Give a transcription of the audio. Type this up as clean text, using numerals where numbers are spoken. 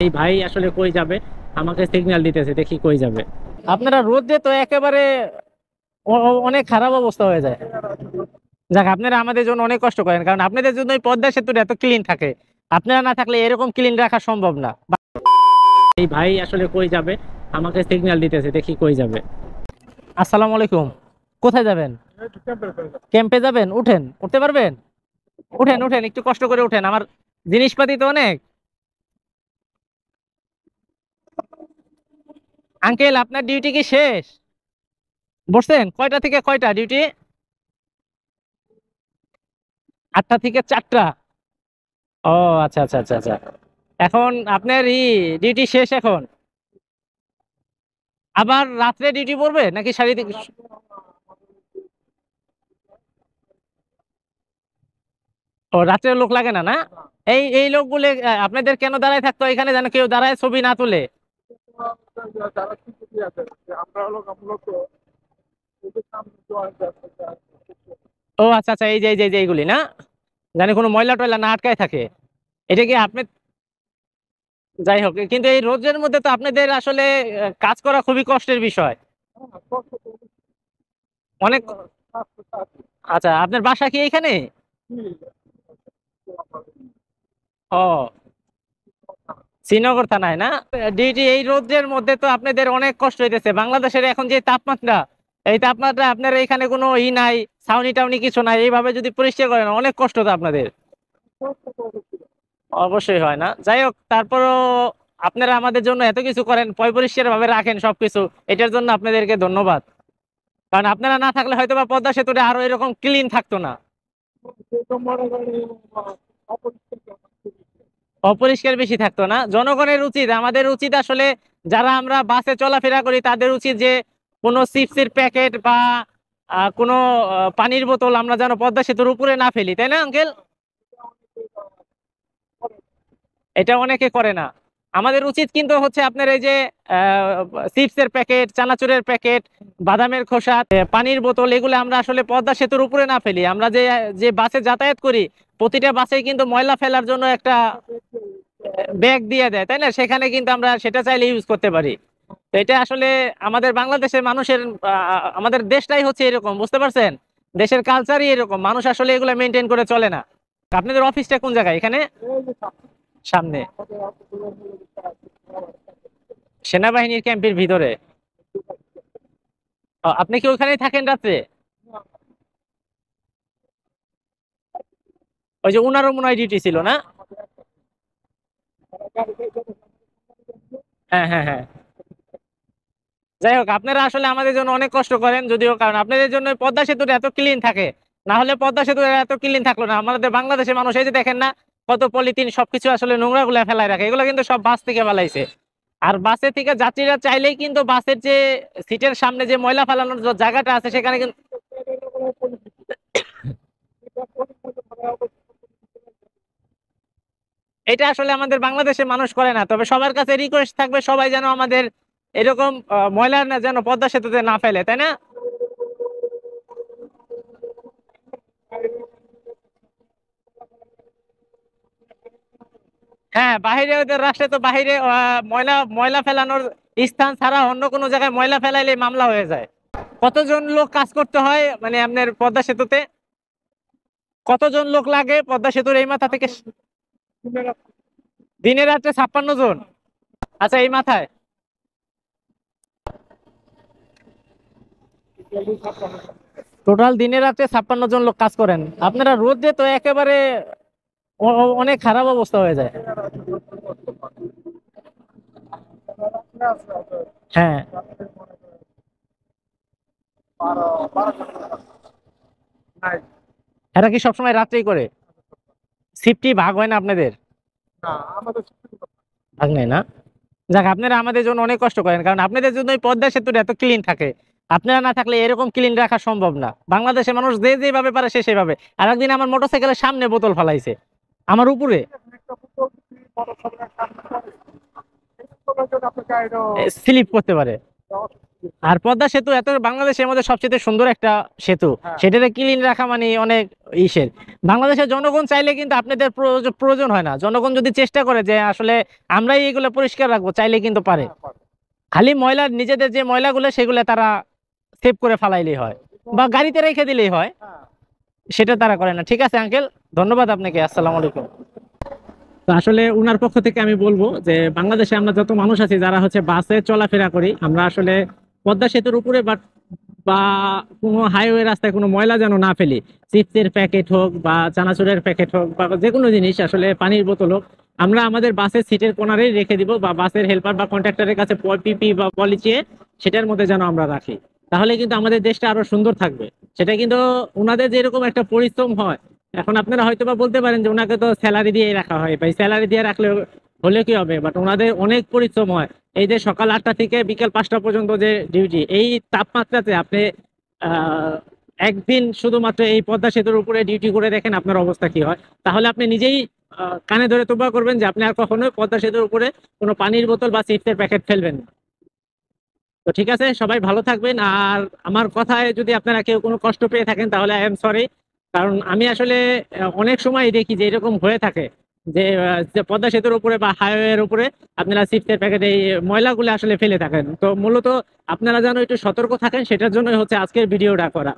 এই ভাই আসলে কই যাবে, আমাকে সিগন্যাল দিতেছে, দেখি কই যাবে। আপনারা রোদে তো একেবারে অনেক খারাপ অবস্থা হয়ে যায়। যাক, আপনারা আমাদের জন্য অনেক কষ্ট করেন, কারণ আপনাদের জন্য এই পদ্মা সেতুটা এত ক্লিন থাকে। আপনারা না থাকলে এরকম ক্লিন রাখা সম্ভব না। এই ভাই আসলে কই যাবে, আমাকে সিগন্যাল দিতেছে, দেখি কই যাবে। আসসালামু আলাইকুম। কোথায় যাবেন? ক্যাম্পে যাবেন? উঠেন, উঠতে পারবেন? উঠেন উঠেন, একটু কষ্ট করে উঠেন, আমার জিনিসপাতি তো অনেক। আঙ্কেল, আপনার ডিউটি কি শেষ? বসছেন কয়টা থেকে কয়টা ডিউটি? 8টা থেকে 4টা। ও, আচ্ছা আচ্ছা আচ্ছা আচ্ছা। এখন আপনার ডিউটি শেষ এখন? আবার রাত্রে ডিউটি পড়বে নাকি শারীরিক? ও, রাত্রে লোক লাগে না না? এই এই লোকগুলো আপনাদের কেন দাঁড়ায় থাকতো এখানে, যেন কেউ দাঁড়ায় ছবি না তুলে? ও আচ্ছা আচ্ছা, এই যে এইগুলি না, জানি কোনো ময়লা টয়লা না আটকায় থাকে। এটা কি আপনি? যাই হোক, কিন্তু এই রোদের মধ্যে তো আপনাদের আসলে কাজ করা খুবই কষ্টের বিষয়। অনেক। আচ্ছা, আপনার বাসা কি এখানে? ও, শ্রীনগর থানায় না? ডিউটি এই রোদের মধ্যে তো আপনাদের অনেক কষ্ট হইতেছে। বাংলাদেশের এখন যে তাপমাত্রা, এই তাপমাত্রা আপনার এখানে কোনো নাই, ছাউনি টাউনি কিছু নাই, এইভাবে যদি পরিষ্কার করেন অনেক কষ্ট তো আপনাদের। অবশ্যই হয় না, যাই হোক, তারপরও আপনারা আমাদের জন্য এত কিছু করেন, পরিষ্কার ভাবে রাখেন সবকিছু, এটার জন্য আপনাদেরকে ধন্যবাদ। কারণ আপনারা না থাকলে হয়তো বা পদ্মা সেতুটা আরো এরকম ক্লিন থাকতো না। অপরিষ্কার বেশি থাকতো না। জনগণের উচিত, আমাদের উচিত আসলে, যারা আমরা বাসে চলাফেরা করি তাদের উচিত যে কোনো চিপসের প্যাকেট বা কোনো পানির বোতল আমরা যেন পদ্মা সেতুর উপরে না ফেলি, তাই না আঙ্কেল? এটা অনেকে করে না। আমাদের উচিত কিন্তু হচ্ছে আপনার এই যে চিপসের প্যাকেট, চানাচুরের প্যাকেট, বাদামের খোসা, পানির বোতল, এগুলো আমরা আসলে পদ্মা সেতুর উপরে না ফেলি। আমরা যে যে বাসে যাতায়াত করি, প্রতিটা বাসে কিন্তু ময়লা ফেলার জন্য একটা ব্যাগ দিয়ে দেয়, তাই না? সেখানে কিন্তু আমরা সেটা চাইলে ইউজ করতে পারি। তো এটা আসলে আমাদের বাংলাদেশের মানুষের, আমাদের দেশটাই হচ্ছে এরকম, বুঝতে পারছেন? দেশের কালচারই এরকম, মানুষ আসলে এগুলো মেনটেন করে চলে না। আপনাদের অফিসটা কোন জায়গায়? এখানে সামনে? সেনাবাহিনীর ক্যাম্পের ভিতরে? আপনি কি ওখানেই থাকেন রাত্রে? ওই যে উনারও মনে হয় ডিউটি ছিল না? হ্যাঁ হ্যাঁ হ্যাঁ। যাই হোক, আপনারা আসলে আমাদের জন্য অনেক কষ্ট করেন, যদিও কারণ আপনাদের জন্য পদ্মা সেতুটা এত ক্লিন থাকে। না হলে পদ্মা সেতু এত ক্লিন থাকলো না। আমাদের বাংলাদেশের মানুষ এই যে দেখেন না, কত পলিথিন, সবকিছু আসলে নোংরা গুলা ফেলায় রাখে, এগুলো কিন্তু সব বাস থেকে ফেলাইছে। আর বাসের থেকে যাত্রীরা চাইলেই কিন্তু বাসের যে সিটের সামনে যে ময়লা ফেলানোর যে জায়গাটা আছে সেখানে কিন্তু, এটা আসলে আমাদের বাংলাদেশের মানুষ করে না। তবে সবার কাছে রিকোয়েস্ট থাকবে, সবাই যেন আমাদের এরকম ময়লা না যেন পদ্মা সেতুতে না ফেলে, তাই না? হ্যাঁ, বাহিরে ওদের রাষ্ট্রে তো বাহিরে ময়লা ময়লা ফেলানোর স্থান ছাড়া অন্য কোনো জায়গায় ময়লা ফেলাইলে মামলা হয়ে যায়। কতজন লোক কাজ করতে হয় মানে আপনার পদ্মা সেতুতে? কতজন লোক লাগে পদ্মা সেতুর এই মাথা থেকে? দিনে রাত্রে 56 জন? আচ্ছা, এই মাথায়? টোটাল দিনে রাত্রে 56 জন লোক কাজ করেন। আপনারা রোদে তো একেবারে অনেক খারাপ অবস্থা হয়ে যায়। হ্যাঁ। এরা কি সবসময় রাত্রেই করে? শিফটি ভাগ হয় না আপনাদের? ভাগ নেই না? যাক, আপনারা আমাদের জন্য অনেক কষ্ট করেন, কারণ আপনাদের জন্য এই পদ্মা সেতুটা এত ক্লিন থাকে। আপনারা না থাকলে এরকম ক্লিন রাখা সম্ভব না। বাংলাদেশের মানুষ যে যেভাবে পারে সে সেভাবে। আর একদিন আমার মোটরসাইকেলের সামনে বোতল ফালাইছে, আমার উপরে। স্লিপ করতে পারে। আর পদ্মা সেতু এত বাংলাদেশের মধ্যে সবচেয়ে সুন্দর একটা সেতু, সেটাকে ক্লিন রাখা মানে অনেক ইসের। বাংলাদেশের জনগণ চাইলে কিন্তু আপনাদের প্রয়োজন হয় না। জনগণ যদি চেষ্টা করে যে আসলে আমরাই এগুলো পরিষ্কার রাখবো, চাইলে কিন্তু পারে। খালি ময়লা, নিজেদের যে ময়লাগুলো সেগুলো তারা সেভ করে ফালাইলেই হয় বা গাড়িতে রেখে দিলেই হয়, সেটা তারা করে না। ঠিক আছে আঙ্কেল, ধন্যবাদ আপনাকে। আসসালামু আলাইকুম। তো আসলে উনার পক্ষ থেকে আমি বলবো যে বাংলাদেশে আমরা যত মানুষ আছি যারা হচ্ছে বাসে চলাফেরা করি, আমরা আসলে পদ্মা সেতুর উপরে বা কোনো হাইওয়ে রাস্তায় কোনো ময়লা যেন না ফেলি। চিপসের প্যাকেট হোক বা চানাচুরের প্যাকেট হোক বা যে কোনো জিনিস, আসলে পানির বোতল হোক, আমরা আমাদের বাসের সিটের কোনারেই রেখে দিব বা বাসের হেল্পার বা কন্ট্রাক্টরের কাছে পিপি বা পলিচিয়ে সেটার মধ্যে যেন আমরা রাখি। তাহলে কিন্তু আমাদের দেশটা আরো সুন্দর থাকবে। সেটা কিন্তু ওনাদের যেরকম একটা পরিশ্রম হয়, এখন আপনারা হয়তো বা বলতে পারেন যে ওনাকে তো স্যালারি দিয়ে রাখা হয়, ভাই স্যালারি দিয়ে রাখলে হলে কি হবে, বাট ওনাদের অনেক পরিশ্রম হয়। এই যে সকাল 8টা থেকে বিকেল 5টা পর্যন্ত যে ডিউটি, এই তাপমাত্রাতে আপনি আহ একদিন শুধুমাত্র এই পদ্মা সেতুর উপরে ডিউটি করে দেখেন আপনার অবস্থা কি হয়। তাহলে আপনি নিজেই কানে ধরে তোবা করবেন যে আপনি আর কখনোই পদ্মা সেতুর উপরে কোনো পানির বোতল বা চিপসের প্যাকেট ফেলবেন না। তো ঠিক আছে, সবাই ভালো থাকবেন। আর আমার কথায় যদি আপনারা কেউ কোনো কষ্ট পেয়ে থাকেন তাহলে আই এম সরি। কারণ আমি আসলে অনেক সময় দেখি যে এরকম হয়ে থাকে যে যে পদ্মা সেতুর উপরে বা হাইওয়ের উপরে আপনারা চিপসের প্যাকেটে এই ময়লাগুলো আসলে ফেলে থাকেন। তো মূলত আপনারা যেন একটু সতর্ক থাকেন, সেটার জন্য হচ্ছে আজকের ভিডিওটা করা।